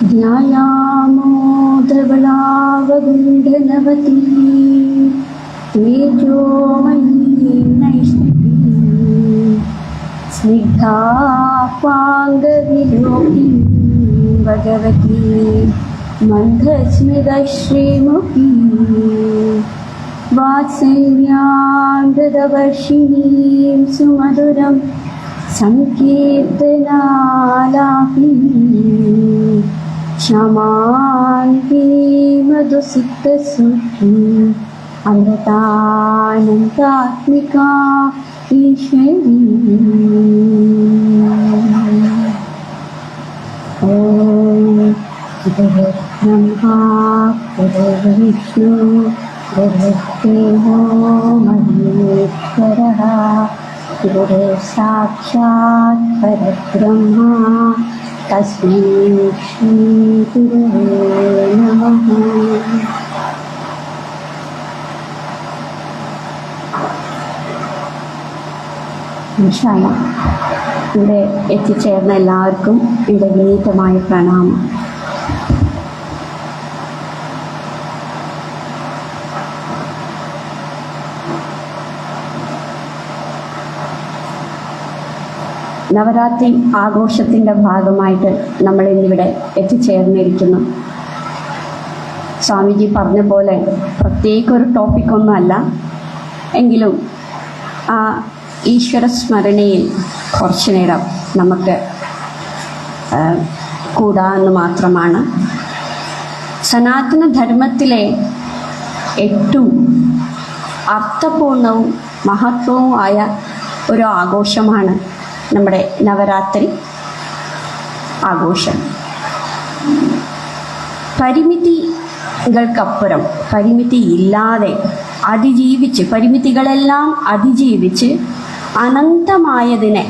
ध्यायामो धवलावगुण्डनवती तेजोमयी नैष्टिकी स्निग्धापाङ्गविलोकिनी भगवती मन्दस्मितश्रीमुखी वात्सल्यामृतवर्षिणीं सुमधुरं संकीर्तनालापिनी क्षमान्ती मधुसिक्तसुखी अमृतानन्दात्मिका ईश्वरी। ॐ गुरुर्ब्रह्मा गुरुर्विष्णु गुरुर्देवो महेश्वरः गुरुर्साक्षात् परब्रह्मा तस्मै श्री गुरुवे नमः। ഇവിടെ എത്തിച്ചേർന്ന എല്ലാവർക്കും എൻ്റെ വിനീതമായ പ്രണാമം. നവരാത്രി ആഘോഷത്തിൻ്റെ ഭാഗമായിട്ട് നമ്മൾ ഇന്നിവിടെ എത്തിച്ചേർന്നിരിക്കുന്നു. സ്വാമിജി പറഞ്ഞ പോലെ പ്രത്യേക ഒരു ടോപ്പിക്കൊന്നുമല്ല, എങ്കിലും ആ ഈശ്വര സ്മരണയിൽ കുറച്ചു നേരം നമുക്ക് കൂടാമെന്ന് മാത്രമാണ്. സനാതന ധർമ്മത്തിലെ ഏറ്റവും അർത്ഥപൂർണവും മഹത്വവുമായ ഒരു ആഘോഷമാണ് നമ്മുടെ നവരാത്രി ആഘോഷം. പരിമിതികൾക്കപ്പുറം, പരിമിതിയില്ലാതെ അതിജീവിച്ച്, പരിമിതികളെല്ലാം അതിജീവിച്ച് അനന്തമായതിനെ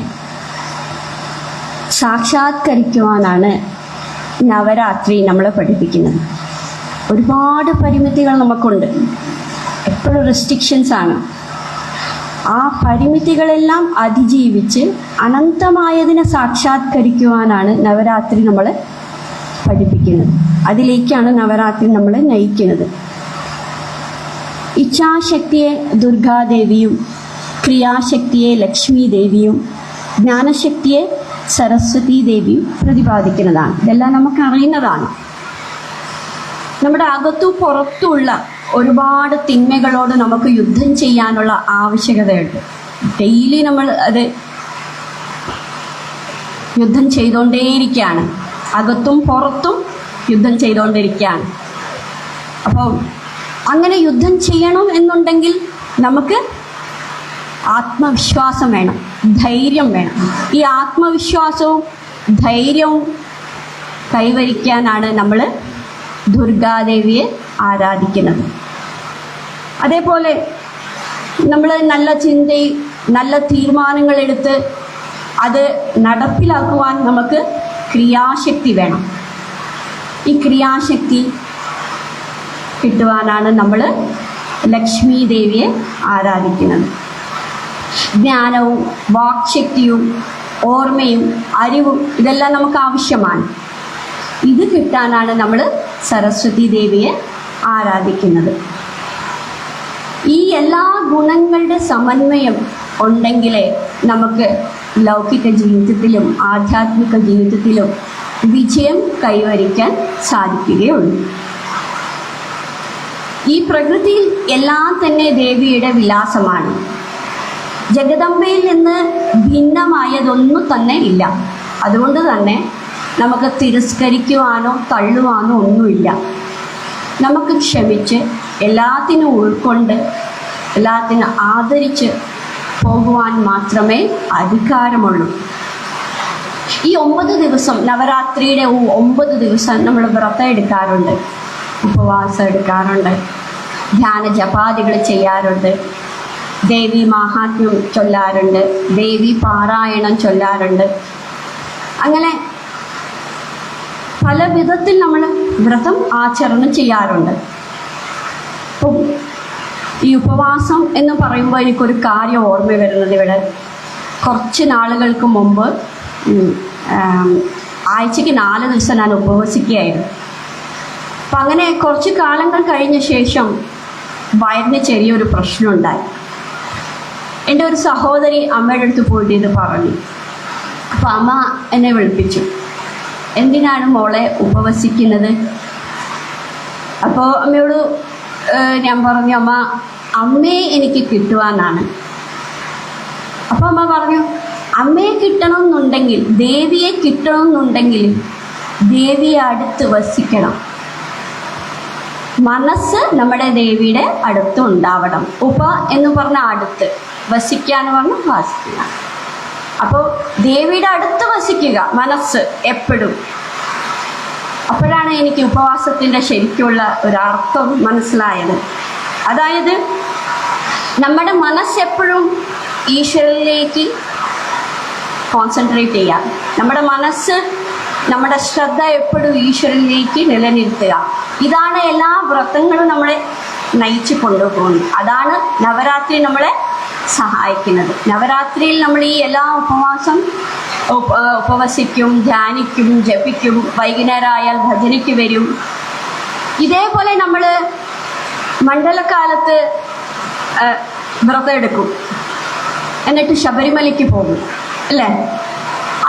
സാക്ഷാത്കരിക്കുവാനാണ് നവരാത്രി നമ്മളെ പഠിപ്പിക്കുന്നത്. ഒരുപാട് പരിമിതികൾ നമുക്കുണ്ട്, എപ്പോഴും റെസ്ട്രിക്ഷൻസ് ആണ്. ആ പരിമിതികളെല്ലാം അതിജീവിച്ച് അനന്തമായതിനെ സാക്ഷാത്കരിക്കുവാനാണ് നവരാത്രി നമ്മളെ പഠിപ്പിക്കുന്നത്. അതിലേക്കാണ് നവരാത്രി നമ്മളെ നയിക്കുന്നത്. ഇച്ഛാശക്തിയെ ദുർഗാദേവിയും ക്രിയാശക്തിയെ ലക്ഷ്മി ദേവിയും ജ്ഞാനശക്തിയെ സരസ്വതി ദേവിയും പ്രതിപാദിക്കുന്നതാണ്. ഇതെല്ലാം നമുക്ക് അറിയുന്നതാണ്. നമ്മുടെ അകത്തും പുറത്തുമുള്ള ഒരുപാട് തിന്മകളോട് നമുക്ക് യുദ്ധം ചെയ്യാനുള്ള ആവശ്യകതയുണ്ട്. ഡെയിലി നമ്മൾ അത് യുദ്ധം ചെയ്തുകൊണ്ടേയിരിക്കുകയാണ്, അകത്തും പുറത്തും യുദ്ധം ചെയ്തുകൊണ്ടിരിക്കുകയാണ്. അപ്പോൾ അങ്ങനെ യുദ്ധം ചെയ്യണം എന്നുണ്ടെങ്കിൽ നമുക്ക് ആത്മവിശ്വാസം വേണം, ധൈര്യം വേണം. ഈ ആത്മവിശ്വാസവും ധൈര്യവും കൈവരിക്കാനാണ് നമ്മൾ ദുർഗാദേവിയെ ആരാധിക്കുന്നത്. അതേപോലെ നമ്മൾ നല്ല ചിന്തയും നല്ല തീരുമാനങ്ങളെടുത്ത് അത് നടപ്പിലാക്കുവാൻ നമുക്ക് ക്രിയാശക്തി വേണം. ഈ ക്രിയാശക്തി കിട്ടുവാനാണ് നമ്മൾ ലക്ഷ്മി ദേവിയെ ആരാധിക്കുന്നത്. ജ്ഞാനവും വാക്ശക്തിയും ഓർമ്മയും അറിവും ഇതെല്ലാം നമുക്ക് ആവശ്യമാണ്. ഇത് കിട്ടാനാണ് നമ്മൾ സരസ്വതി ദേവിയെ ആരാധിക്കുന്നത്. ഈ എല്ലാ ഗുണങ്ങളുടെ സമന്വയം ഉണ്ടെങ്കിലേ നമുക്ക് ലൗകിക ജീവിതത്തിലും ആധ്യാത്മിക ജീവിതത്തിലും വിജയം കൈവരിക്കാൻ സാധിക്കുകയുള്ളൂ. ഈ പ്രകൃതിയിൽ എല്ലാം തന്നെ ദേവിയുടെ വിലാസമാണ്. ജഗദംബയിൽ നിന്ന് ഭിന്നമായതൊന്നും തന്നെ ഇല്ല. അതുകൊണ്ട് തന്നെ നമുക്ക് തിരസ്കരിക്കുവാനോ തള്ളുവാനോ ഒന്നുമില്ല. നമുക്ക് ക്ഷമിച്ച് എല്ലാത്തിനും ഉൾക്കൊണ്ട് എല്ലാത്തിനും ആദരിച്ച് പോകുവാൻ മാത്രമേ അധികാരമുള്ളൂ. ഈ 9 ദിവസം, നവരാത്രിയുടെ 9 ദിവസം നമ്മൾ വ്രതം എടുക്കാറുണ്ട്, ഉപവാസം എടുക്കാറുണ്ട്, ധ്യാന ജപാദികൾ ചെയ്യാറുണ്ട്, ദേവി മാഹാത്മ്യം ചൊല്ലാറുണ്ട്, ദേവി പാരായണം ചൊല്ലാറുണ്ട്. അങ്ങനെ പല വിധത്തിൽ നമ്മൾ വ്രതം ആചരണം ചെയ്യാറുണ്ട്. അപ്പം ഈ ഉപവാസം എന്ന് പറയുമ്പോൾ എനിക്കൊരു കാര്യം ഓർമ്മ വരുന്നത്, ഇവിടെ കുറച്ച് നാളുകൾക്ക് മുമ്പ് ആഴ്ചയ്ക്ക് 4 ദിവസം ഞാൻ ഉപവസിക്കുകയായിരുന്നു. അപ്പം അങ്ങനെ കുറച്ച് കാലങ്ങൾ കഴിഞ്ഞ ശേഷം വയറിന് ചെറിയൊരു പ്രശ്നമുണ്ടായി. എൻ്റെ ഒരു സഹോദരി അമ്മയുടെ അടുത്ത് പോയിട്ട് ഇത് പറഞ്ഞു. അപ്പോൾ അമ്മ എന്നെ വിളിപ്പിച്ചു, എന്തിനാണ് മോളെ ഉപവസിക്കുന്നത്? അപ്പോൾ അമ്മയോട് ഞാൻ പറഞ്ഞു, അമ്മയെ എനിക്ക് കിട്ടുവാനാണ്. അപ്പോൾ അമ്മ പറഞ്ഞു, അമ്മയെ കിട്ടണമെന്നുണ്ടെങ്കിൽ, ദേവിയെ കിട്ടണമെന്നുണ്ടെങ്കിൽ ദേവിയെ അടുത്ത് വസിക്കണം. മനസ്സ് നമ്മുടെ ദേവിയുടെ അടുത്ത് ഉണ്ടാവണം. എന്ന് പറഞ്ഞ അടുത്ത്, വസിക്കാന്ന് പറഞ്ഞ വസിക്കുക. അപ്പോൾ ദേവിയുടെ അടുത്ത് വസിക്കുക മനസ്സ് എപ്പോഴും. അപ്പോഴാണ് എനിക്ക് ഉപവാസത്തിൻ്റെ ശരിക്കുള്ള ഒരർത്ഥം മനസ്സിലായത്. അതായത് നമ്മുടെ മനസ്സെപ്പോഴും ഈശ്വരനിലേക്ക് കോൺസെൻട്രേറ്റ് ചെയ്യുക. നമ്മുടെ മനസ്സ്, നമ്മുടെ ശ്രദ്ധ എപ്പോഴും ഈശ്വരനിലേക്ക് നിലനിർത്തുക. ഇതാണ് എല്ലാ വ്രതങ്ങളും നമ്മളെ നയിച്ചു കൊണ്ടുപോകുന്നത്. അതാണ് നവരാത്രി നമ്മളെ സഹായിക്കുന്നത്. നവരാത്രിയിൽ നമ്മൾ ഈ എല്ലാ ഉപവസിക്കും, ധ്യാനിക്കും, ജപിക്കും, വൈകുന്നേരം ആയാൽ ഭജനയ്ക്ക് വരും. ഇതേപോലെ നമ്മൾ മണ്ഡലകാലത്ത് വ്രതം എടുക്കും, എന്നിട്ട് ശബരിമലയ്ക്ക് പോകും, അല്ലേ?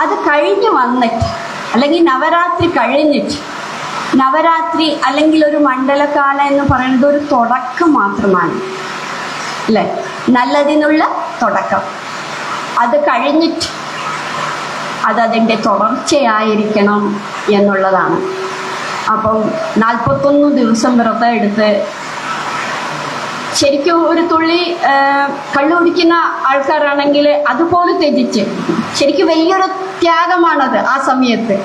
അത് കഴിഞ്ഞ് വന്നിട്ട്, അല്ലെങ്കിൽ നവരാത്രി കഴിഞ്ഞിട്ട്, നവരാത്രി അല്ലെങ്കിൽ ഒരു മണ്ഡലകാലം എന്ന് പറയുന്നത് ഒരു തുടക്കം മാത്രമാണ്, അല്ലേ? നല്ലതിനുള്ള തുടക്കം. അത് കഴിഞ്ഞിട്ട് അതതിൻ്റെ തുടർച്ചയായിരിക്കണം എന്നുള്ളതാണ്. അപ്പം 41 ദിവസം വ്രതം എടുത്ത് ശരിക്കും ഒരു തുള്ളി കള്ളു കുടിക്കുന്ന ആൾക്കാരാണെങ്കിൽ അതുപോലെ ത്യജിച്ച്, ശരിക്കും വലിയൊരു ത്യാഗമാണത് ആ സമയത്ത്.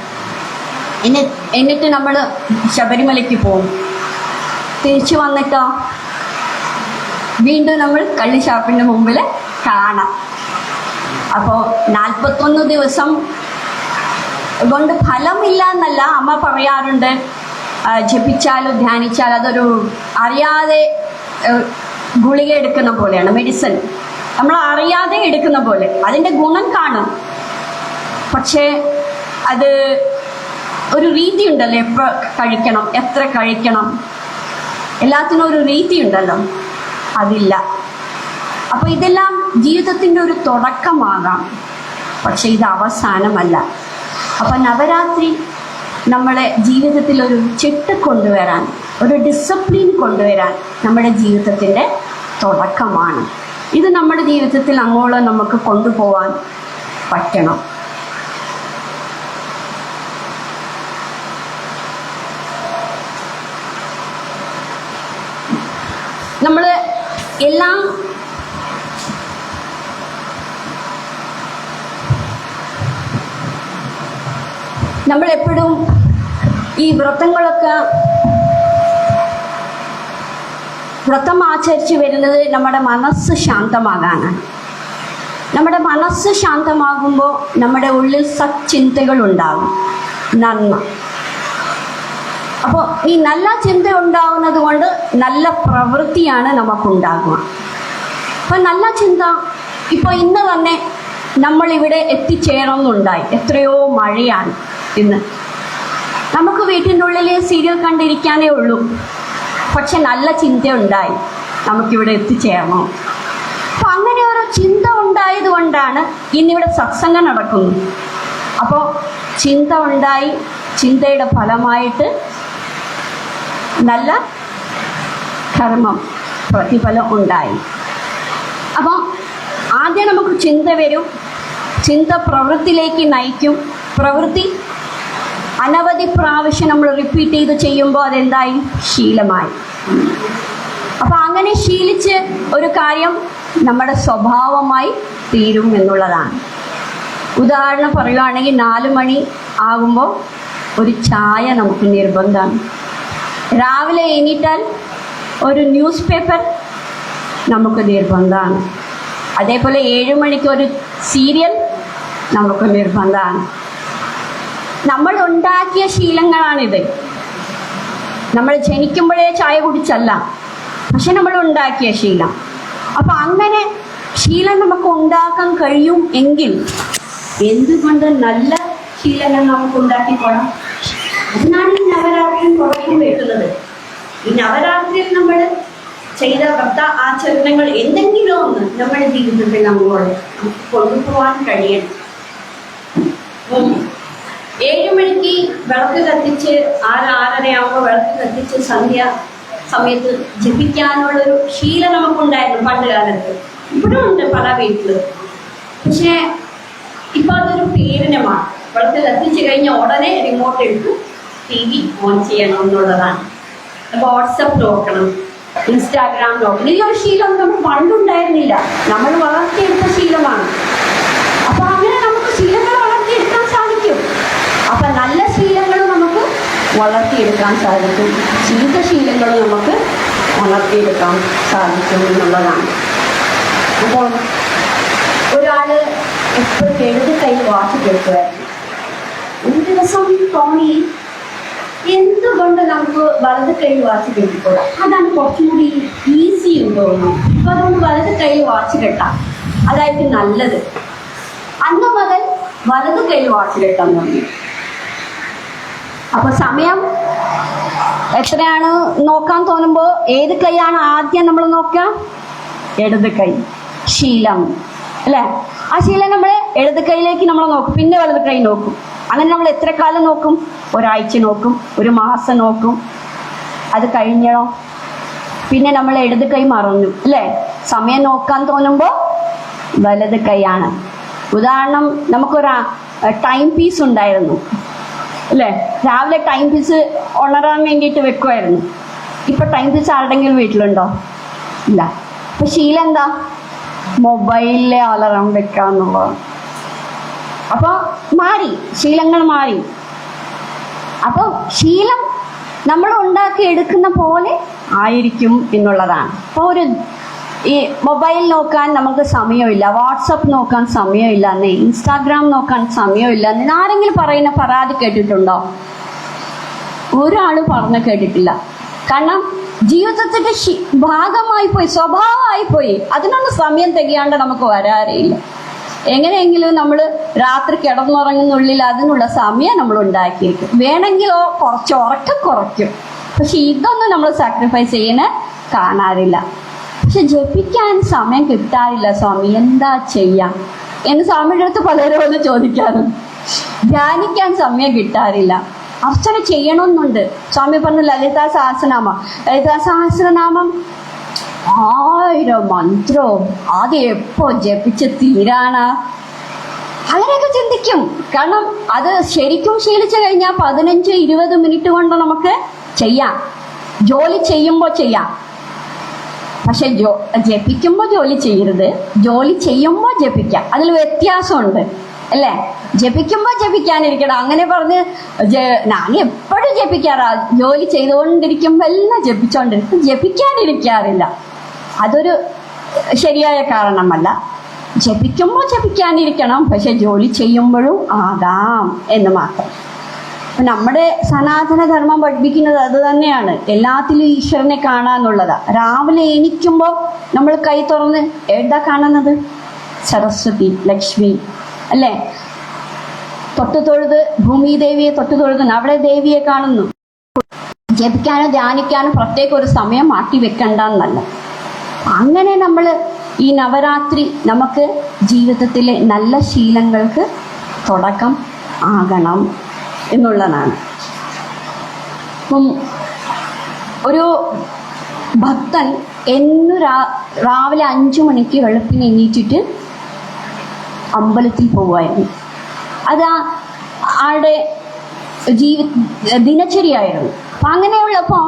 എന്നിട്ട് നമ്മൾ ശബരിമലയ്ക്ക് പോകും. തിരിച്ചു വന്നിട്ടോ വീണ്ടും നമ്മൾ കള്ളി ഷാപ്പിൻ്റെ മുമ്പിൽ കാണാം. അപ്പോൾ 41 ദിവസം കൊണ്ട് ഫലമില്ല എന്നല്ല അമ്മ പറയാറുണ്ട്. ജപിച്ചാലും ധ്യാനിച്ചാലും അതൊരു അറിയാതെ ഗുളിക എടുക്കുന്ന പോലെയാണ്, മെഡിസിൻ. നമ്മൾ അറിയാതെ എടുക്കുന്ന പോലെ അതിൻ്റെ ഗുണം കാണും. പക്ഷേ അത് ഒരു രീതി ഉണ്ടല്ലോ, എപ്പോൾ കഴിക്കണം, എത്ര കഴിക്കണം, എല്ലാത്തിനും ഒരു രീതി ഉണ്ടല്ലോ, അതില്ല. അപ്പോൾ ഇതെല്ലാം ജീവിതത്തിൻ്റെ ഒരു തുടക്കമാകാം, പക്ഷെ ഇത് അവസാനമല്ല. അപ്പം നവരാത്രി നമ്മളെ ജീവിതത്തിൽ ഒരു ചിട്ട കൊണ്ടുവരാൻ, ഒരു ഡിസിപ്ലിൻ കൊണ്ടുവരാൻ നമ്മുടെ ജീവിതത്തിൻ്റെ തുടക്കമാണ്. ഇത് നമ്മുടെ ജീവിതത്തിൽ അങ്ങോളം നമുക്ക് കൊണ്ടുപോകാൻ പറ്റണം. നമ്മൾ എല്ലാം നമ്മളെപ്പോഴും ഈ വ്രതങ്ങളൊക്കെ വ്രതം ആചരിച്ച് വരുന്നത് നമ്മുടെ മനസ്സ് ശാന്തമാകാനാണ്. നമ്മുടെ മനസ്സ് ശാന്തമാകുമ്പോൾ നമ്മുടെ ഉള്ളിൽ സച്ചിന്തകളുണ്ടാകും, നന്മ. അപ്പോൾ ഈ നല്ല ചിന്ത ഉണ്ടാകുന്നത് കൊണ്ട് നല്ല പ്രവൃത്തിയാണ് നമുക്കുണ്ടാകുക. അപ്പം നല്ല ചിന്ത, ഇപ്പോൾ ഇന്ന് തന്നെ നമ്മളിവിടെ എത്തിച്ചേരണമെന്നുണ്ടായി. എത്രയോ മഴയാണ് ഇന്ന്. നമുക്ക് വീട്ടിൻ്റെ ഉള്ളിൽ സീരിയൽ കണ്ടിരിക്കാനേ ഉള്ളൂ. പക്ഷെ നല്ല ചിന്ത ഉണ്ടായി, നമുക്കിവിടെ എത്തിച്ചേരണോ. അപ്പം അങ്ങനെ ഒരു ചിന്ത ഉണ്ടായത് കൊണ്ടാണ് ഇന്നിവിടെ സത്സംഗം നടക്കുന്നത്. അപ്പോൾ ചിന്ത ഉണ്ടായി, ചിന്തയുടെ ഫലമായിട്ട് നല്ല കർമ്മം, പ്രതിഫലം ഉണ്ടായി. അപ്പം ആദ്യം നമുക്ക് ചിന്ത വരും, ചിന്ത പ്രവൃത്തിയിലേക്ക് നയിക്കും. പ്രവൃത്തി അനവധി പ്രാവശ്യം നമ്മൾ റിപ്പീറ്റ് ചെയ്ത് ചെയ്യുമ്പോൾ അതെന്തായി? ശീലമായി. അപ്പം അങ്ങനെ ശീലിച്ച് ഒരു കാര്യം നമ്മുടെ സ്വഭാവമായി തീരും എന്നുള്ളതാണ്. ഉദാഹരണം പറയുകയാണെങ്കിൽ 4 മണി ആകുമ്പോൾ ഒരു ചായ നമുക്ക് നിർബന്ധമാണ്. രാവിലെ എണീറ്റാൽ ഒരു ന്യൂസ് പേപ്പർ നമുക്ക് നിർബന്ധമാണ്. അതേപോലെ 7 മണിക്ക് ഒരു സീരിയൽ നമുക്ക് നിർബന്ധമാണ്. നമ്മൾ ഉണ്ടാക്കിയ ശീലങ്ങളാണിത്. നമ്മൾ ജനിക്കുമ്പോഴേ ചായ കുടിച്ചല്ല, പക്ഷെ നമ്മൾ ഉണ്ടാക്കിയ ശീലം. അപ്പം അങ്ങനെ ശീലം നമുക്ക് ഉണ്ടാക്കാൻ കഴിയും എങ്കിൽ എന്തുകൊണ്ട് നല്ല ശീലങ്ങൾ നമുക്ക് ഉണ്ടാക്കിക്കോളാം. അതിനാണ് ഈ നവരാത്രി പുറകിൽ വെക്കുന്നത്. ഈ നവരാത്രിയിൽ നമ്മൾ ചെയ്ത വ്രത ആചരണങ്ങൾ എന്തെങ്കിലും ഒന്ന് നമ്മുടെ ജീവിതത്തിൽ നമുക്ക് കൊണ്ടുപോകാൻ കഴിയണം. 7 മണിക്ക് വിളക്ക് കത്തിച്ച് 6-6:30 വിളക്ക് കത്തിച്ച് സന്ധ്യ സമയത്ത് ജപിക്കാനുള്ളൊരു ശീലം നമുക്കുണ്ടായിരുന്നു പണ്ട് കാലത്ത്. ഇപ്പോഴും ഉണ്ട് പല വീട്ടില്. പക്ഷേ ഇപ്പൊ അതൊരു പീഡനമാണ്. വിളക്ക് കത്തിച്ച് കഴിഞ്ഞ ഉടനെ റിമോട്ട് എടുത്ത് TV ഓൺ ചെയ്യണം എന്നുള്ളതാണ്. വാട്സപ്പ് നോക്കണം, ഇൻസ്റ്റാഗ്രാം നോക്കണം. ഈ ഒരു ശീലം നമുക്ക് പണ്ടുണ്ടായിരുന്നില്ല, നമ്മൾ വളർത്തിയെടുത്ത ശീലമാണ്. അപ്പൊ അങ്ങനെ നമുക്ക് ശീലങ്ങൾ വളർത്തിയെടുക്കാൻ സാധിക്കും. അപ്പൊ നല്ല ശീലങ്ങൾ നമുക്ക് വളർത്തിയെടുക്കാൻ സാധിക്കും, ചീത്ത ശീലങ്ങൾ നമുക്ക് വളർത്തിയെടുക്കാൻ സാധിക്കും എന്നുള്ളതാണ്. അപ്പോൾ ഒരാള് എപ്പോഴും എഴുതി കയ്യിൽ വാച്ച് കേൾക്കുമായിരുന്നു. ഒരു ദിവസം തോന്നി, എന്തുകൊണ്ട് നമുക്ക് വലത് കയ്യിൽ വാച്ച് കെട്ടിക്കൂടാം? അതാണ് കുറച്ചും കൂടി ഈസി എന്ന് തോന്നുന്നു. അപ്പൊ അതുകൊണ്ട് വലത് കയ്യിൽ വാച്ച് കെട്ടാം, അതായിരിക്കും നല്ലത്. അന്ന് മുതൽ വലത് കയ്യിൽ വാച്ച് കെട്ടാൻ തുടങ്ങി. അപ്പൊ സമയം എത്രയാണ് നോക്കാൻ തോന്നുമ്പോ ഏത് കൈയാണ് ആദ്യം നമ്മൾ നോക്കുക? ഇടത് കൈ. ശീലം അല്ലെ? ആ ശീലം നമ്മൾ ഇടത് കൈയിലേക്ക് നമ്മൾ നോക്കും, പിന്നെ വലത് കൈ നോക്കും. അങ്ങനെ നമ്മൾ എത്ര കാലം നോക്കും? ഒരാഴ്ച നോക്കും, ഒരു മാസം നോക്കും. അത് കഴിഞ്ഞോ പിന്നെ നമ്മൾ ഇടത് കൈ മറന്നു അല്ലേ? സമയം നോക്കാൻ തോന്നുമ്പോൾ വലത് കൈയാണ്. ഉദാഹരണം, നമുക്കൊരു ടൈം പീസ് ഉണ്ടായിരുന്നു അല്ലേ? രാവിലെ ടൈം പീസ് ഉണരാൻ വേണ്ടിയിട്ട് വെക്കുമായിരുന്നു. ഇപ്പൊ ടൈം പീസ് ആരുടെങ്കിലും വീട്ടിലുണ്ടോ? ഇല്ല. അപ്പൊ ശീലം എന്താ? മൊബൈലിലെ അലാറം വെക്കാന്നുള്ളതാണ്. അപ്പൊ മാറി, ശീലങ്ങൾ മാറി. അപ്പൊ ശീലം നമ്മൾ ഉണ്ടാക്കി എടുക്കുന്ന പോലെ ആയിരിക്കും എന്നുള്ളതാണ്. അപ്പോൾ ഈ മൊബൈൽ നോക്കാൻ നമുക്ക് സമയമില്ല, വാട്സപ്പ് നോക്കാൻ സമയമില്ല, ഇൻസ്റ്റാഗ്രാം നോക്കാൻ സമയമില്ല എന്ന് ആരെങ്കിലും പറയുന്ന പരാതി കേട്ടിട്ടുണ്ടോ? ഒരാൾ പറഞ്ഞു കേട്ടിട്ടില്ല. കാരണം ജീവിതത്തിന്റെ ഭാഗമായി പോയി, സ്വഭാവമായി പോയി. അതിനൊന്നും സമയം തികയാണ്ട് നമുക്ക് വരാറില്ല. എങ്ങനെയെങ്കിലും നമ്മൾ രാത്രി കിടന്നുറങ്ങുന്നുള്ളിൽ അതിനുള്ള സമയം നമ്മൾ ഉണ്ടാക്കിയിരിക്കും. വേണമെങ്കിലോ കുറച്ച് ഉറക്കം കുറയ്ക്കും. പക്ഷെ ഇതൊന്നും നമ്മൾ സാക്രിഫൈസ് ചെയ്യുന്ന കാണാറില്ല. പക്ഷെ ജപിക്കാൻ സമയം കിട്ടാറില്ല സ്വാമി, എന്താ ചെയ്യാം എന്ന് സ്വാമിയുടെ അടുത്ത് പലരും ഒന്ന് ചോദിക്കാറുണ്ട്. ധ്യാനിക്കാൻ സമയം കിട്ടാറില്ല. അർച്ചന ചെയ്യണമെന്നുണ്ട്. സ്വാമി പറഞ്ഞ ലളിതാ സഹസ്രനാമം, ലളിതാ സഹസ്രനാമം 1000 മന്ത്രവും ആദ്യം എപ്പോ ജപിച്ച് തീരാണ് അങ്ങനെയൊക്കെ ചിന്തിക്കും. കാരണം അത് ശരിക്കും ശീലിച്ചു കഴിഞ്ഞാൽ 15-20 മിനിറ്റ് കൊണ്ട് നമുക്ക് ചെയ്യാം. ജോലി ചെയ്യുമ്പോൾ ചെയ്യാം. പക്ഷെ ജപിക്കുമ്പോൾ ജോലി ചെയ്യരുത്, ജോലി ചെയ്യുമ്പോൾ ജപിക്കാം. അതിൽ വ്യത്യാസമുണ്ട് അല്ലേ? ജപിക്കുമ്പോൾ ജപിക്കാനിരിക്കണം. അങ്ങനെ പറഞ്ഞ് ഞാൻ എപ്പോഴും ജപിക്കാറാ, ജോലി ചെയ്തുകൊണ്ടിരിക്കുമ്പോൾ എല്ലാം ജപിച്ചോണ്ടിരിക്കും, ജപിക്കാനിരിക്കാറില്ല. അതൊരു ശരിയായ കാരണമല്ല. ജപിക്കുമ്പോൾ ജപിക്കാനിരിക്കണം, പക്ഷെ ജോലി ചെയ്യുമ്പോഴും ആകാം എന്ന് മാത്രം. നമ്മുടെ സനാതനധർമ്മം പഠിപ്പിക്കുന്നത് അത് തന്നെയാണ്. എല്ലാത്തിലും ഈശ്വരനെ കാണാന്നുള്ളതാ. രാവിലെ എണീക്കുമ്പോൾ നമ്മൾ കൈ തുറന്ന് എവിടാ കാണുന്നത്? സരസ്വതി, ലക്ഷ്മി അല്ലേ? തൊട്ടു തൊഴുത് ഭൂമി ദേവിയെ തൊട്ടു തൊഴുത് അവിടെ ദേവിയെ കാണുന്നു. ജപിക്കാനോ ധ്യാനിക്കാനോ പ്രത്യേക ഒരു സമയം മാറ്റി വെക്കണ്ടെന്നല്ല. അങ്ങനെ നമ്മൾ ഈ നവരാത്രി നമുക്ക് ജീവിതത്തിലെ നല്ല ശീലങ്ങൾക്ക് തുടക്കം ആകണം എന്നുള്ളതാണ്. ഒരു ഭക്തൻ എന്നും രാവിലെ 5 മണിക്ക് വെളുപ്പിന് എണീറ്റിട്ട് അമ്പലത്തിൽ പോവുമായിരുന്നു. അത് ആളുടെ ദിനചര്യയായിരുന്നു. അപ്പം അങ്ങനെയുള്ളപ്പോൾ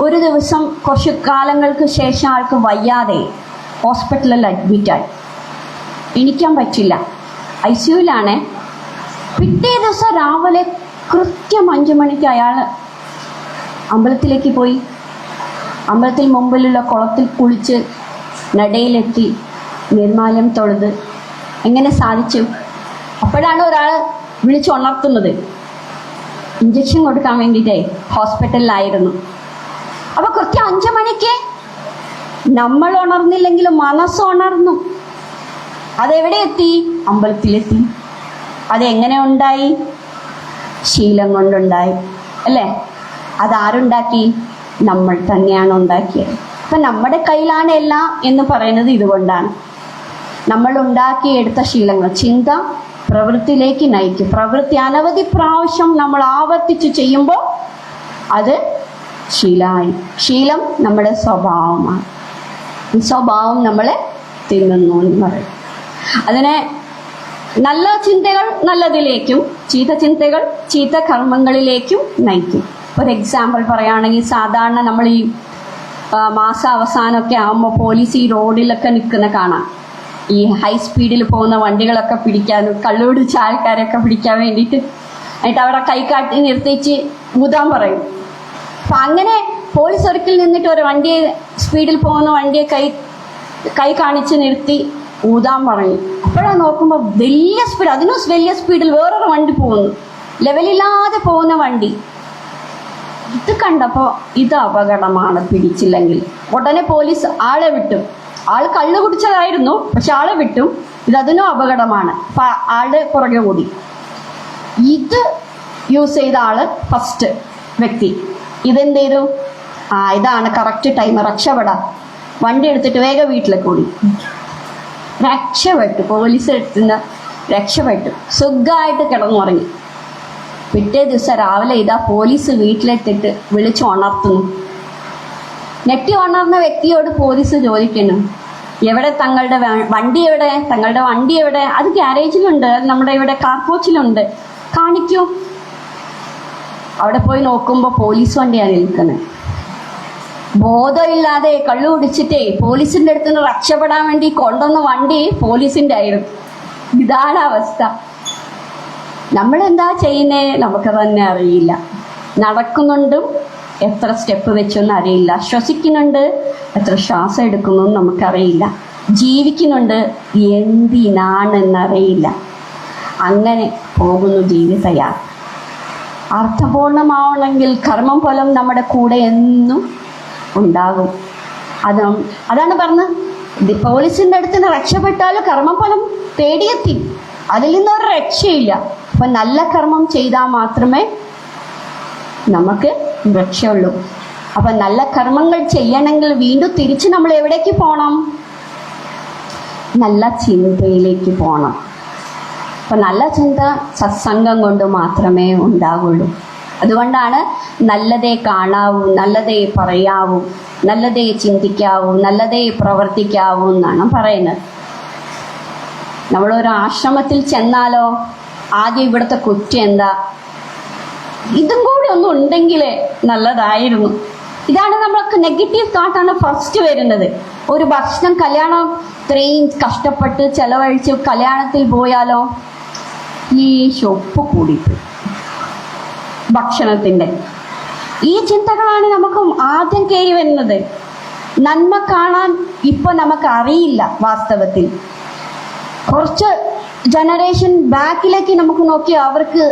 ഒരു ദിവസം കുറച്ച് കാലങ്ങൾക്ക് ശേഷം ആൾക്ക് വയ്യാതെ ഹോസ്പിറ്റലിൽ അഡ്മിറ്റായി. എണീക്കാൻ പറ്റില്ല, ICUവിലാണ്. പിറ്റേ ദിവസം രാവിലെ കൃത്യം 5 മണിക്ക് അയാൾ അമ്പലത്തിലേക്ക് പോയി. അമ്പലത്തിൽ മുമ്പിലുള്ള കുളത്തിൽ കുളിച്ച് നടയിലെത്തി നിർമ്മാല്യം തൊഴുത്. എങ്ങനെ സാധിച്ചു? അപ്പോഴാണ് ഒരാൾ വിളിച്ചുണർത്തുന്നത്. ഇഞ്ചക്ഷൻ കൊടുക്കാൻ വേണ്ടിയിട്ടേ ഹോസ്പിറ്റലിലായിരുന്നു. അപ്പൊ കൃത്യം 5 മണിക്ക് നമ്മൾ ഉണർന്നില്ലെങ്കിലും മനസ്സ് ഉണർന്നു. അതെവിടെ എത്തി? അമ്പലത്തിലെത്തി. അതെങ്ങനെ ഉണ്ടായി? ശീലം കൊണ്ടുണ്ടായി അല്ലേ? അതാരുണ്ടാക്കി? നമ്മൾ തന്നെയാണ് ഉണ്ടാക്കിയത്. അപ്പം നമ്മുടെ കയ്യിലാണ് എല്ലാം എന്ന് പറയുന്നത് ഇതുകൊണ്ടാണ്. നമ്മൾ ഉണ്ടാക്കിയെടുത്ത ശീലങ്ങൾ ചിന്ത പ്രവൃത്തിയിലേക്ക് നയിക്കും. പ്രവൃത്തി അനവധി പ്രാവശ്യം നമ്മൾ ആവർത്തിച്ച് ചെയ്യുമ്പോൾ അത് ശീലമായി. ശീലം നമ്മുടെ സ്വഭാവമാണ്. ഈ സ്വഭാവം നമ്മളെ തിന്നുന്നു എന്ന് പറയും. അതിനെ നല്ല ചിന്തകൾ നല്ലതിലേക്കും ചീത്ത ചിന്തകൾ ചീത്ത കർമ്മങ്ങളിലേക്കും നയിക്കും. ഒരു എക്സാമ്പിൾ പറയുകയാണെങ്കിൽ, സാധാരണ നമ്മൾ ഈ മാസ അവസാനമൊക്കെ ആകുമ്പോൾ പോലീസ് ഈ റോഡിലൊക്കെ നിൽക്കുന്ന കാണാം. ഈ ഹൈ സ്പീഡിൽ പോകുന്ന വണ്ടികളൊക്കെ പിടിക്കാനും കള്ളുപിടിച്ച ആൾക്കാരൊക്കെ പിടിക്കാൻ വേണ്ടിയിട്ട് എന്നിട്ട് അവിടെ കൈ കാട്ടി നിർത്തിച്ച് ഊതാൻ പറയും. അപ്പം അങ്ങനെ പോലീസ് ഒരിക്കൽ നിന്നിട്ട് ഒരു വണ്ടിയെ സ്പീഡിൽ പോകുന്ന വണ്ടിയെ കൈ കാണിച്ച് നിർത്തി ഊതാൻ പറഞ്ഞു. അപ്പോഴാണ് നോക്കുമ്പോൾ വലിയ സ്പീഡ്, അതിനും വലിയ സ്പീഡിൽ വേറൊരു വണ്ടി പോകുന്നു, ലെവലില്ലാതെ പോകുന്ന വണ്ടി. ഇത് കണ്ടപ്പോൾ ഇത് അപകടമാണ്, പിടിച്ചില്ലെങ്കിൽ. ഉടനെ പോലീസ് ആളെ വിട്ടു. ആൾ കള്ളു കുടിച്ചതായിരുന്നു, പക്ഷെ ആളെ വിട്ടു. ഇതിനും അപകടമാണ്. അപ്പൊ ആളുടെ പുറകെ കൂടി. ഇത് യൂസ് ചെയ്ത ആള് ഫസ്റ്റ് വ്യക്തി ഇതെന്ത് ചെയ്തു? ഇതാണ് കറക്റ്റ് ടൈം, രക്ഷപ്പെടാം. വണ്ടി എടുത്തിട്ട് വേഗം വീട്ടിലേക്ക് ഓടി. രക്ഷപ്പെട്ടു. പോലീസ് എടുത്തുനിന്ന് രക്ഷപ്പെട്ടു. സുഖമായിട്ട് കിടന്നുറങ്ങി. പിറ്റേ ദിവസം രാവിലെ ഇതാ പോലീസ് വീട്ടിലെത്തിട്ട് വിളിച്ചു ഉണർത്തുന്നു. ഞെട്ടി ഉണർന്ന വ്യക്തിയോട് പോലീസ് ചോദിക്കുന്നു, എവിടെ തങ്ങളുടെ വണ്ടി എവിടെ? തങ്ങളുടെ വണ്ടി എവിടെ? അത് ഗ്യാരേജിലുണ്ട്, നമ്മുടെ ഇവിടെ കാർപോച്ചിലുണ്ട്, കാണിക്കൂ. അവിടെ പോയി നോക്കുമ്പോൾ പോലീസ് വണ്ടിയാണ് നിൽക്കുന്നത്. ബോധമില്ലാതെ കള്ളു കുടിച്ചിട്ടേ പോലീസിന്റെ അടുത്ത് നിന്ന് രക്ഷപ്പെടാൻ വേണ്ടി കൊണ്ടുവന്ന വണ്ടി പോലീസിന്റെ ആയിരുന്നു. ഇതാണ് അവസ്ഥ. നമ്മളെന്താ ചെയ്യുന്നേ നമുക്ക് തന്നെ അറിയില്ല. നടക്കുന്നുണ്ടും എത്ര സ്റ്റെപ്പ് വെച്ചൊന്നും അറിയില്ല. ശ്വസിക്കുന്നുണ്ട്, എത്ര ശ്വാസം എടുക്കുന്നു നമുക്കറിയില്ല. ജീവിക്കുന്നുണ്ട്, എന്തിനാണെന്നറിയില്ല. അങ്ങനെ പോകുന്നു ജീവിതയാത്ര. അർത്ഥപൂർണമാവണമെങ്കിൽ കർമ്മം ഫലം നമ്മുടെ കൂടെ എന്നും ഉണ്ടാകും. അതാണ് പറഞ്ഞത്, പോലീസിന്റെ അടുത്ത് നിന്ന് രക്ഷപ്പെട്ടാലും കർമ്മഫലം തേടിയെത്തി. അതിൽ നിന്നൊരു രക്ഷയില്ല. അപ്പൊ നല്ല കർമ്മം ചെയ്താൽ മാത്രമേ നമുക്ക് രക്ഷയുള്ളൂ. അപ്പൊ നല്ല കർമ്മങ്ങൾ ചെയ്യണമെങ്കിൽ വീണ്ടും തിരിച്ച് നമ്മൾ എവിടേക്ക് പോകണം? നല്ല ചിന്തയിലേക്ക് പോകണം. അപ്പൊ നല്ല ചിന്ത സത്സംഗം കൊണ്ട് മാത്രമേ ഉണ്ടാവുള്ളൂ. അതുകൊണ്ടാണ് നല്ലതേ കാണാവൂ, നല്ലതേ പറയാവൂ, നല്ലതേ ചിന്തിക്കാവൂ, നല്ലതേ പ്രവർത്തിക്കാവൂ എന്നാണ് പറയുന്നത്. നമ്മളൊരു ആശ്രമത്തിൽ ചെന്നാലോ ആദ്യം ഇവിടുത്തെ കുറ്റം എന്താ? ഇതും കൂടി ഒന്നും ഉണ്ടെങ്കിലേ നല്ലതായിരുന്നു. ഇതാണ് നമ്മൾക്ക് നെഗറ്റീവ് തോട്ടാണ് ഫസ്റ്റ് വരുന്നത്. ഒരു ഭക്ഷണം, കല്യാണം ഇത്രയും കഷ്ടപ്പെട്ട് ചെലവഴിച്ച് കല്യാണത്തിൽ പോയാലോ ഈ ഷൊപ്പ് കൂടിപ്പോയി ഭക്ഷണത്തിന്റെ. ഈ ചിന്തകളാണ് നമുക്ക് ആദ്യം കയറി വരുന്നത്. നന്മ കാണാൻ ഇപ്പൊ നമുക്ക് അറിയില്ല. വാസ്തവത്തിൽ കുറച്ച് ജനറേഷൻ ബാക്കിലേക്ക് നമുക്ക് നോക്കിയാൽ അവർക്ക്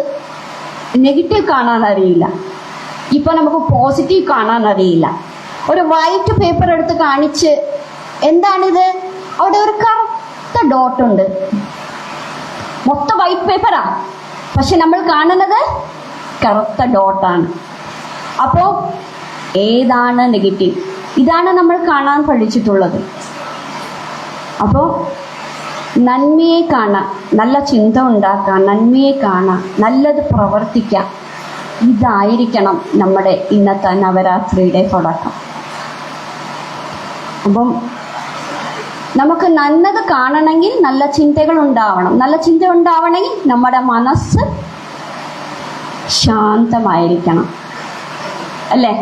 നെഗറ്റീവ് കാണാൻ അറിയില്ല. ഇപ്പൊ നമുക്ക് പോസിറ്റീവ് കാണാൻ അറിയില്ല. ഒരു വൈറ്റ് പേപ്പർ എടുത്ത് കാണിച്ച്, എന്താണിത്? അവിടെ ഒരു കറുത്ത ഡോട്ട് ഉണ്ട്. മൊത്തം വൈറ്റ് പേപ്പറാ, പക്ഷെ നമ്മൾ കാണുന്നത് കറുത്ത ഡോട്ടാണ്. അപ്പോ ഏതാണ് നെഗറ്റീവ്? ഇതാണ് നമ്മൾ കാണാൻ പഠിച്ചിട്ടുള്ളത്. അപ്പോൾ നന്മയെ കാണാം, നല്ല ചിന്ത ഉണ്ടാക്കാം, നന്മയെ കാണാം, നല്ലത് പ്രവർത്തിക്കാം. ഇതായിരിക്കണം നമ്മുടെ ഇന്നത്തെ നവരാത്രിയുടെ തുടക്കം. അപ്പം നമുക്ക് നല്ലത് കാണണമെങ്കിൽ നല്ല ചിന്തകൾ ഉണ്ടാവണം. നല്ല ചിന്ത ഉണ്ടാവണമെങ്കിൽ നമ്മുടെ മനസ്സ് ശാന്തമായിരിക്കണം, അല്ലേ?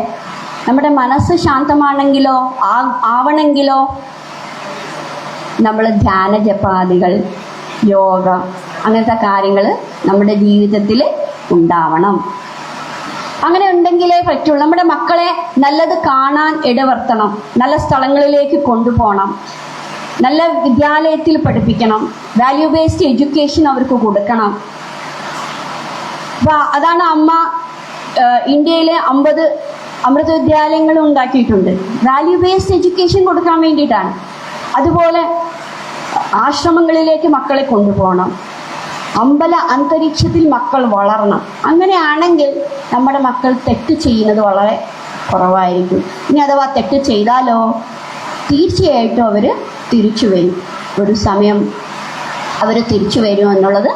നമ്മുടെ മനസ്സ് ശാന്തമാണെങ്കിലോ ആവണമെങ്കിലോ നമ്മൾ ധ്യാന ജപാദികൾ, യോഗ, അങ്ങനത്തെ കാര്യങ്ങൾ നമ്മുടെ ജീവിതത്തിൽ ഉണ്ടാവണം. അങ്ങനെ ഉണ്ടെങ്കിലേ പറ്റുള്ളൂ. നമ്മുടെ മക്കളെ നല്ലത് കാണാൻ ഇടവരുത്തണം, നല്ല സ്ഥലങ്ങളിലേക്ക് കൊണ്ടുപോകണം, നല്ല വിദ്യാലയത്തിൽ പഠിപ്പിക്കണം, വാല്യൂ ബേസ്ഡ് എഡ്യൂക്കേഷൻ അവർക്ക് കൊടുക്കണം. അപ്പോൾ അതാണ് അമ്മ ഇന്ത്യയിലെ 50 അമൃത വിദ്യാലയങ്ങൾ ഉണ്ടാക്കിയിട്ടുണ്ട്. വാല്യൂ ബേസ്ഡ് എഡ്യൂക്കേഷൻ കൊടുക്കാൻ വേണ്ടിയിട്ടാണ്. അതുപോലെ ആശ്രമങ്ങളിലേക്ക് മക്കളെ കൊണ്ടുപോകണം. അമ്പല അന്തരീക്ഷത്തിൽ മക്കൾ വളരണം. അങ്ങനെയാണെങ്കിൽ നമ്മുടെ മക്കൾ തെറ്റ് ചെയ്യുന്നത് വളരെ കുറവായിരിക്കും. ഇനി അഥവാ തെറ്റ് ചെയ്താലോ തീർച്ചയായിട്ടും അവർ തിരിച്ചു വരും. ഒരു സമയം അവർ തിരിച്ചു വരും എന്നുള്ളത്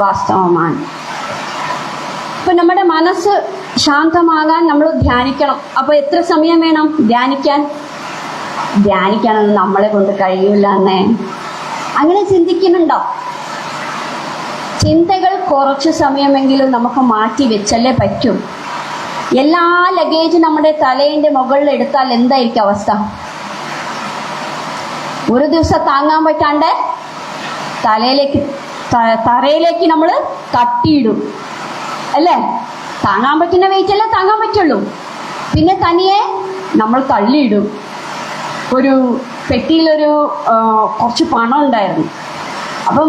വാസ്തവമാണ്. ഇപ്പം നമ്മുടെ മനസ്സ് ശാന്തമാകാൻ നമ്മൾ ധ്യാനിക്കണം. അപ്പോൾ എത്ര സമയം വേണം ധ്യാനിക്കാനൊന്നും നമ്മളെ കൊണ്ട് കഴിയില്ല എന്നേ. അങ്ങനെ ചിന്തിക്കുന്നുണ്ടോ? ചിന്തകൾ കുറച്ച് സമയമെങ്കിലും നമുക്ക് മാറ്റി വെച്ചല്ലേ പറ്റും. എല്ലാ ലഗേജ് നമ്മുടെ തലേൻ്റെ മുകളിൽ എടുത്താൽ എന്തായിരിക്കും അവസ്ഥ? ഒരു ദിവസം താങ്ങാൻ പറ്റാണ്ട് തറയിലേക്ക് നമ്മൾ തട്ടിയിടും അല്ലേ? താങ്ങാൻ പറ്റുന്ന വെയിറ്റ് അല്ലേ താങ്ങാൻ പറ്റുള്ളൂ. പിന്നെ തനിയെ നമ്മൾ തള്ളിയിടും. ഒരു പെട്ടിയിലൊരു കുറച്ച് പണം ഉണ്ടായിരുന്നു. അപ്പം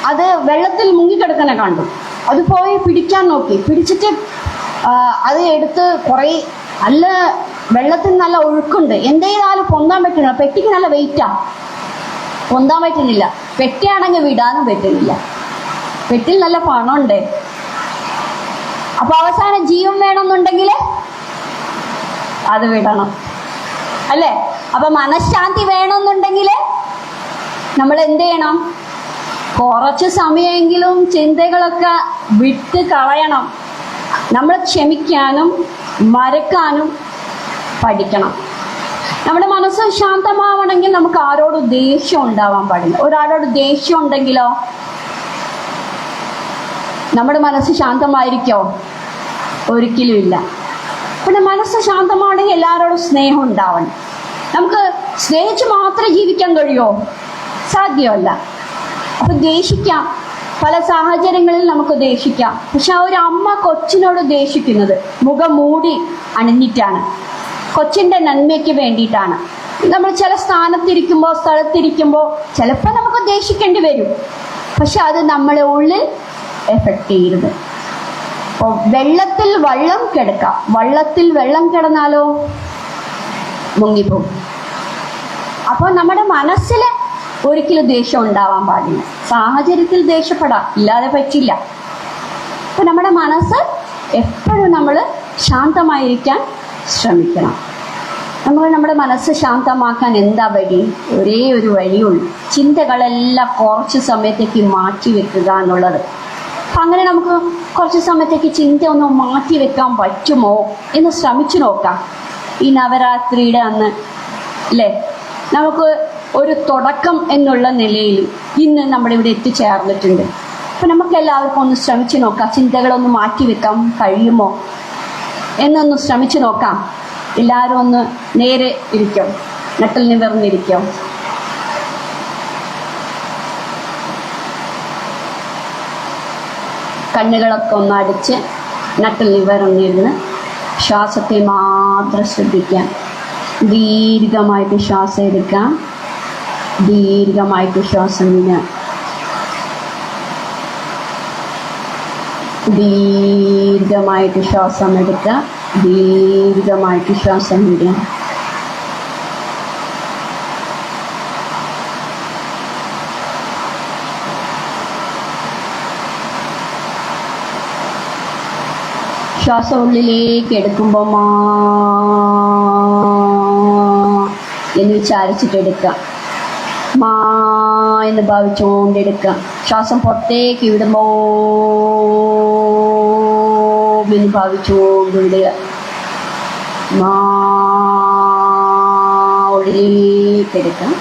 അത് വെള്ളത്തിൽ മുങ്ങിക്കിടക്കുന്ന കണ്ടു. അത് പോയി പിടിക്കാൻ നോക്കി. പിടിച്ചിട്ട് അത് എടുത്ത് കുറേ നല്ല വെള്ളത്തിൽ നല്ല ഒഴുക്കുണ്ട്. എന്തേതായാലും പൊന്താൻ പറ്റുന്നില്ല. പെട്ടിക്ക് നല്ല വെയിറ്റാ, പൊന്താൻ പറ്റുന്നില്ല. പെട്ടിയാണെങ്കിൽ വിടാനും പറ്റുന്നില്ല. പെട്ടിയിൽ നല്ല പണമുണ്ട്. അപ്പൊ അവസാനം ജീവൻ വേണമെന്നുണ്ടെങ്കിൽ അത് വിടണം അല്ലേ? അപ്പൊ മനഃശാന്തി വേണമെന്നുണ്ടെങ്കിൽ നമ്മൾ എന്ത് ചെയ്യണം? കുറച്ച് സമയമെങ്കിലും ചിന്തകളൊക്കെ വിട്ട് കളയണം. നമ്മൾ ക്ഷമിക്കാനും മറക്കാനും പഠിക്കണം. നമ്മുടെ മനസ്സ് ശാന്തമാവണമെങ്കിൽ നമുക്ക് ആരോട് ദേഷ്യം ഉണ്ടാവാൻ പാടില്ല. ഒരാളോട് ദേഷ്യം ഉണ്ടെങ്കിലോ നമ്മുടെ മനസ്സ് ശാന്തമായിരിക്കോ? ഒരിക്കലും ഇല്ല. പിന്നെ മനസ്സ് ശാന്തമാണെങ്കിൽ എല്ലാവരോടും സ്നേഹം ഉണ്ടാവണം. നമുക്ക് സ്നേഹിച്ച് മാത്രമേ ജീവിക്കാൻ കഴിയുമോ? സാധ്യമല്ല. അപ്പൊ ദേഷിക്കാം, പല സാഹചര്യങ്ങളിൽ നമുക്ക് ദേഷിക്കാം. പക്ഷെ ആ ഒരു അമ്മ കൊച്ചിനോട് ദേഷിക്കുന്നത് മുഖം മൂടി അണിഞ്ഞിട്ടാണ്, കൊച്ചിൻ്റെ നന്മയ്ക്ക് വേണ്ടിയിട്ടാണ്. നമ്മൾ ചില സ്ഥലത്തിരിക്കുമ്പോൾ ചിലപ്പോൾ നമുക്ക് ദേഷിക്കേണ്ടി വരും. പക്ഷെ അത് നമ്മളെ ഉള്ളിൽ എഫക്റ്റ് ചെയ്യരുത്. അപ്പോൾ വെള്ളത്തിൽ വെള്ളം കിടന്നാലോ മുങ്ങിപ്പോകും. അപ്പോൾ നമ്മുടെ മനസ്സിൽ ഒരിക്കലും ദേഷ്യം ഉണ്ടാവാൻ പാടില്ല. സാഹചര്യത്തിൽ ദേഷ്യപ്പെടാം, ഇല്ലാതെ പറ്റില്ല. അപ്പോൾ നമ്മുടെ മനസ്സ് എപ്പോഴും നമ്മൾ ശാന്തമായിരിക്കാൻ ശ്രമിക്കണം. നമ്മുടെ മനസ്സ് ശാന്തമാക്കാൻ എന്താ വഴി? ഒരേ ഒരു വഴിയുള്ളൂ. ചിന്തകളെല്ലാം കുറച്ച് സമയത്തേക്ക് മാറ്റി വെക്കുക എന്നുള്ളത്. അപ്പം അങ്ങനെ നമുക്ക് കുറച്ച് സമയത്തേക്ക് ചിന്ത ഒന്ന് മാറ്റി വെക്കാൻ പറ്റുമോ എന്ന് ശ്രമിച്ചു നോക്കാം. ഈ നവരാത്രിയുടെ അന്ന് അല്ലേ, നമുക്ക് ഒരു തുടക്കം എന്നുള്ള നിലയിൽ ഇന്ന് നമ്മളിവിടെ എത്തിച്ചേർന്നിട്ടുണ്ട്. അപ്പം നമുക്ക് എല്ലാവർക്കും ഒന്ന് ശ്രമിച്ചു നോക്കാം. ചിന്തകളൊന്ന് മാറ്റി വെക്കാൻ കഴിയുമോ എന്നൊന്ന് ശ്രമിച്ചു നോക്കാം. എല്ലാവരും ഒന്ന് നേരെ ഇരിക്കും, നട്ടിൽ നിവർന്നിരിക്കും. കണ്ണുകളൊക്കെ ഒന്ന് അടിച്ച് നട്ടിൽ നിവർന്നിരുന്ന് ശ്വാസത്തെ മാത്രം ശ്രദ്ധിക്കാം. ദീർഘമായിട്ട് ശ്വാസം എടുക്കാം, ദീർഘമായിട്ട് ശ്വാസം വിടാം. ദീർഘമായിട്ട് ശ്വാസം എടുക്കാം, ദീർഘമായിട്ട് ശ്വാസം വിടാം. ശ്വാസം ഉള്ളിലേക്ക് എടുക്കുമ്പോൾ എന്ന് വിചാരിച്ചിട്ടെടുക്കാം. എന്ന് ഭാവിച്ചുകൊണ്ടെടുക്കാം. ശ്വാസം പുറത്തേക്ക് വിടുമ്പോൾ എന്ന് ഭാവിച്ചുകൊണ്ട് വിടുക. ഉള്ളിലേക്ക് എടുക്കാം.